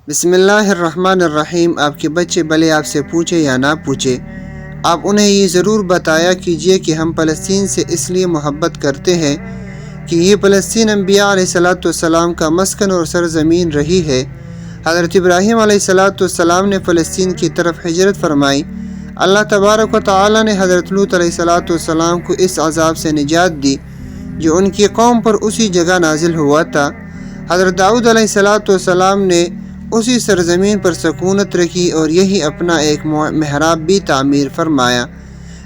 بسم اللہ الرحمن الرحیم۔ آپ کے بچے بھلے آپ سے پوچھے یا نہ پوچھے، آپ انہیں یہ ضرور بتایا کیجئے کہ ہم فلسطین سے اس لیے محبت کرتے ہیں کہ یہ فلسطین انبیاء علیہ السلام کا مسکن اور سرزمین رہی ہے۔ حضرت ابراہیم علیہ السلام نے فلسطین کی طرف ہجرت فرمائی۔ اللہ تبارک و تعالی نے حضرت لوط علیہ السلام کو اس عذاب سے نجات دی جو ان کی قوم پر اسی جگہ نازل ہوا تھا۔ حضرت داؤد علیہ السلام نے اسی سرزمین پر سکونت رکھی اور یہی اپنا ایک محراب بھی تعمیر فرمایا۔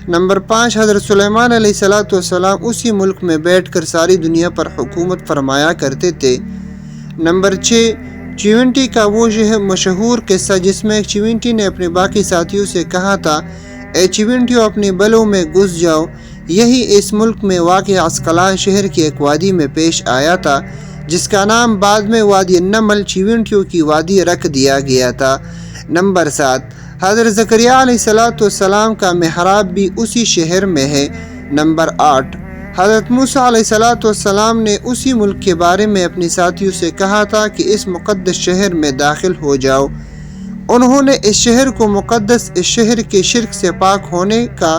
نمبر 5، حضرت سلیمان علیہ السلام اسی ملک میں بیٹھ کر ساری دنیا پر حکومت فرمایا کرتے تھے۔ نمبر 6، چیونٹی کا وہ مشہور قصہ جس میں ایک چیونٹی نے اپنے باقی ساتھیوں سے کہا تھا، اے چیونٹیوں اپنی بلوں میں گھس جاؤ، یہی اس ملک میں واقع عسقلان شہر کی ایک وادی میں پیش آیا تھا جس کا نام بعد میں وادی النمل چیونٹیوں کی وادی رکھ دیا گیا تھا۔ نمبر 7، حضرت زکریا علیہ السلام کا محراب بھی اسی شہر میں ہے۔ نمبر 8، حضرت موسیٰ علیہ السلام نے اسی ملک کے بارے میں اپنی ساتھیوں سے کہا تھا کہ اس مقدس شہر میں داخل ہو جاؤ۔ انہوں نے اس شہر کو مقدس، اس شہر کے شرک سے پاک ہونے کا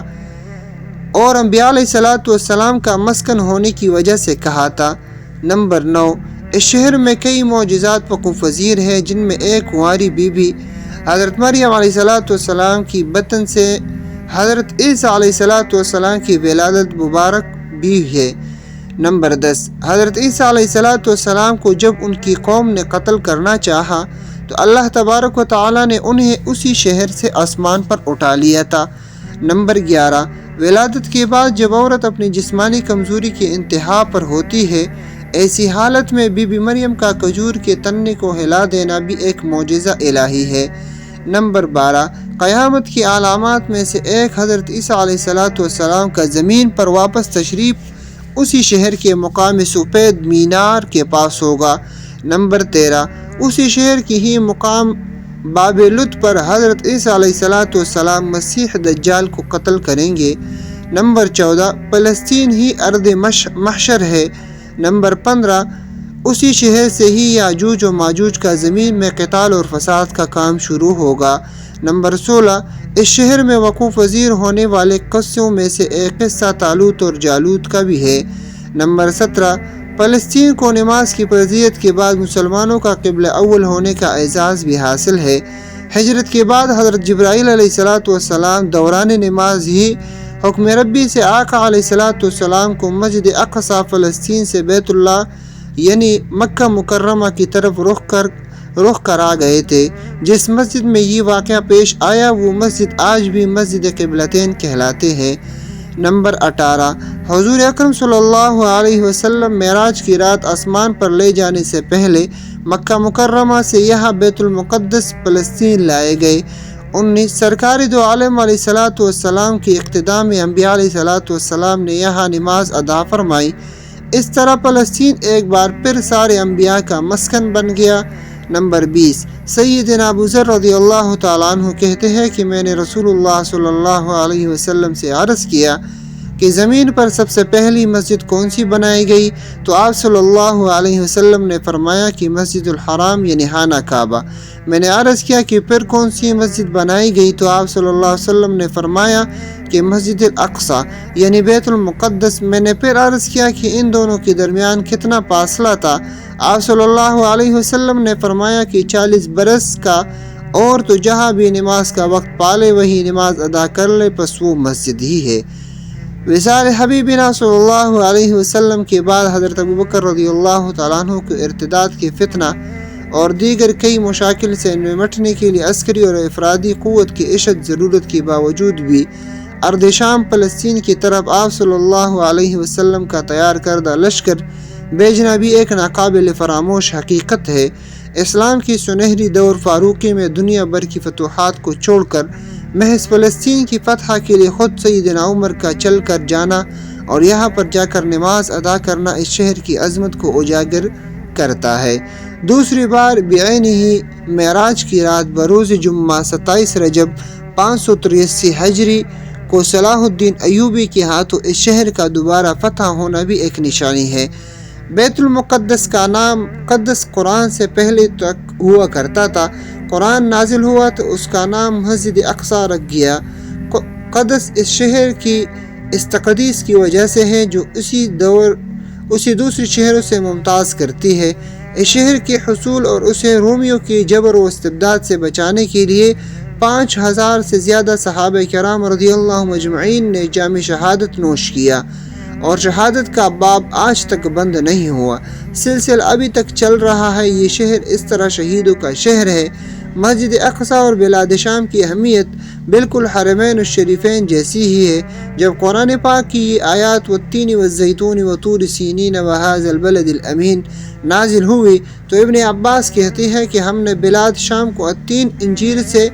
اور انبیاء علیہ السلام کا مسکن ہونے کی وجہ سے کہا تھا۔ نمبر 9، اس شہر میں کئی معجزات وقوع پذیر ہیں جن میں ایک کنواری بی بی حضرت مریم علیہ السلام کی بطن سے حضرت عیسیٰ علیہ السلام کی ولادت مبارک بھی ہے۔ نمبر 10، حضرت عیسیٰ علیہ السلام کو جب ان کی قوم نے قتل کرنا چاہا تو اللہ تبارک و تعالی نے انہیں اسی شہر سے آسمان پر اٹھا لیا تھا۔ نمبر 11، ولادت کے بعد جب عورت اپنی جسمانی کمزوری کی انتہا پر ہوتی ہے، ایسی حالت میں بی بی مریم کا کھجور کے تنے کو ہلا دینا بھی ایک معجزہ الہی ہے۔ نمبر 12، قیامت کی علامات میں سے ایک حضرت عیسیٰ علیہ السلام کا زمین پر واپس تشریف اسی شہر کے مقام سفید مینار کے پاس ہوگا۔ نمبر 13، اسی شہر کی ہی مقام باب لط پر حضرت عیسیٰ علیہ السلام مسیح دجال کو قتل کریں گے۔ نمبر 14، فلسطین ہی ارض محشر ہے۔ نمبر 15، اسی شہر سے ہی یاجوج و ماجوج کا زمین میں قتال اور فساد کا کام شروع ہوگا۔ نمبر 16، اس شہر میں وقوع پذیر ہونے والے قصوں میں سے ایک قصہ طالوت اور جالوت کا بھی ہے۔ نمبر 17، فلسطین کو نماز کی فرضیت کے بعد مسلمانوں کا قبلہ اول ہونے کا اعزاز بھی حاصل ہے۔ ہجرت کے بعد حضرت جبرائیل علیہ السلام دوران نماز ہی حکم ربی سے آقا علیہ السلام کو مسجد اقصی فلسطین سے بیت اللہ یعنی مکہ مکرمہ کی طرف رخ کرا گئے تھے۔ جس مسجد میں یہ واقعہ پیش آیا وہ مسجد آج بھی مسجد قبلتین کہلاتے ہیں۔ نمبر 18، حضور اکرم صلی اللہ علیہ وسلم معراج کی رات آسمان پر لے جانے سے پہلے مکہ مکرمہ سے یہاں بیت المقدس فلسطین لائے گئے۔ 19، سرکار دو عالم علیہ السلام کی اقتداء میں انبیاء علیہ السلام نے یہاں نماز ادا فرمائی۔ اس طرح فلسطین ایک بار پھر سارے انبیاء کا مسکن بن گیا۔ نمبر 20، سیدنا ابو ذر رضی اللہ تعالیٰ عنہ کہتے ہیں کہ میں نے رسول اللہ صلی اللہ علیہ وسلم سے عرض کیا کہ زمین پر سب سے پہلی مسجد کون سی بنائی گئی؟ تو آپ صلی اللہ علیہ وسلم نے فرمایا کہ مسجد الحرام یعنی خانہ کعبہ۔ میں نے عرض کیا کہ پھر کون سی مسجد بنائی گئی؟ تو آپ صلی اللہ علیہ وسلم نے فرمایا کہ مسجد الاقصی یعنی بیت المقدس۔ میں نے پھر عرض کیا کہ ان دونوں کے درمیان کتنا فاصلہ تھا؟ آپ صلی اللہ علیہ وسلم نے فرمایا کہ 40 برس کا، اور تو جہاں بھی نماز کا وقت پالے وہی نماز ادا کر لے، پس وہ مسجد ہی ہے۔ وصال حبیبنا صلی اللہ علیہ وسلم کے بعد حضرت ابوبکر رضی اللہ تعالیٰ عنہ کو ارتداد کے فتنہ اور دیگر کئی مشاکل سے نمٹنے کے لیے عسکری اور افرادی قوت کی اشد ضرورت کے باوجود بھی ارض شام فلسطین کی طرف آپ صلی اللہ علیہ وسلم کا تیار کردہ لشکر بھیجنا بھی ایک ناقابل فراموش حقیقت ہے۔ اسلام کی سنہری دور فاروقی میں دنیا بھر کی فتوحات کو چھوڑ کر محض فلسطین کی فتح کے لیے خود سیدنا عمر کا چل کر جانا اور یہاں پر جا کر نماز ادا کرنا اس شہر کی عظمت کو اجاگر کرتا ہے۔ دوسری بار بعین ہی معراج کی رات بروز جمعہ 27 رجب 583 ہجری کو صلاح الدین ایوبی کے ہاتھوں اس شہر کا دوبارہ فتح ہونا بھی ایک نشانی ہے۔ بیت المقدس کا نام قدس قرآن سے پہلے تک ہوا کرتا تھا۔ قرآن نازل ہوا تو اس کا نام مسجد اقصی رکھ گیا۔ قدس اس شہر کی اس تقدیس کی وجہ سے ہے جو اسی دوسری شہروں سے ممتاز کرتی ہے۔ اس شہر کے حصول اور اسے رومیوں کی جبر و استبداد سے بچانے کے لیے 5000 سے زیادہ صحابہ کرام رضی اللہ مجمعین نے جام شہادت نوش کیا، اور شہادت کا باب آج تک بند نہیں ہوا، سلسلہ ابھی تک چل رہا ہے۔ یہ شہر اس طرح شہیدوں کا شہر ہے۔ مسجد اقصی اور بلاد شام کی اہمیت بالکل حرمین الشریفین جیسی ہی ہے۔ جب قرآن پاک کی یہ آیات والتین والزیتون وطور سینین وہذا البلد الامین نازل ہوئی تو ابن عباس کہتے ہیں کہ ہم نے بلاد شام کو التین انجیر سے،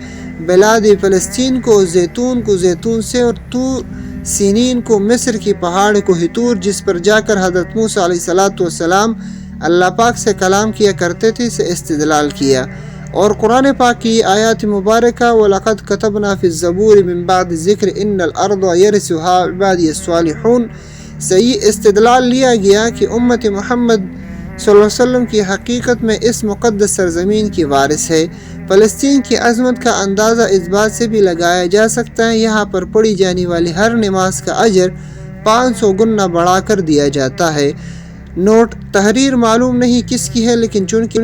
بلاد فلسطین کو زیتون سے، اور طور سینین کو مصر کی پہاڑ کو طور جس پر جا کر حضرت موسیٰ علیہ السلام اللہ پاک سے کلام کیا کرتے تھے سے استدلال کیا۔ اور قرآن پاک کی آیات مبارکہ وَلَقَدْ كَتَبْنَا فِي الزَّبُورِ مِن بَعْدِ الذِّكْرِ إِنَّ الْأَرْضَ يَرِثُهَا عِبَادِيَ الصَّالِحُونَ سے یہ استدلال لیا گیا کہ امت محمد صلی اللہ علیہ وسلم کی حقیقت میں اس مقدس سرزمین کی وارث ہے۔ فلسطین کی عظمت کا اندازہ اس بات سے بھی لگایا جا سکتا ہے یہاں پر پڑھی جانے والی ہر نماز کا اجر 500 گنا بڑھا کر دیا جاتا ہے۔ نوٹ: تحریر معلوم نہیں کس کی ہے، لیکن چونکہ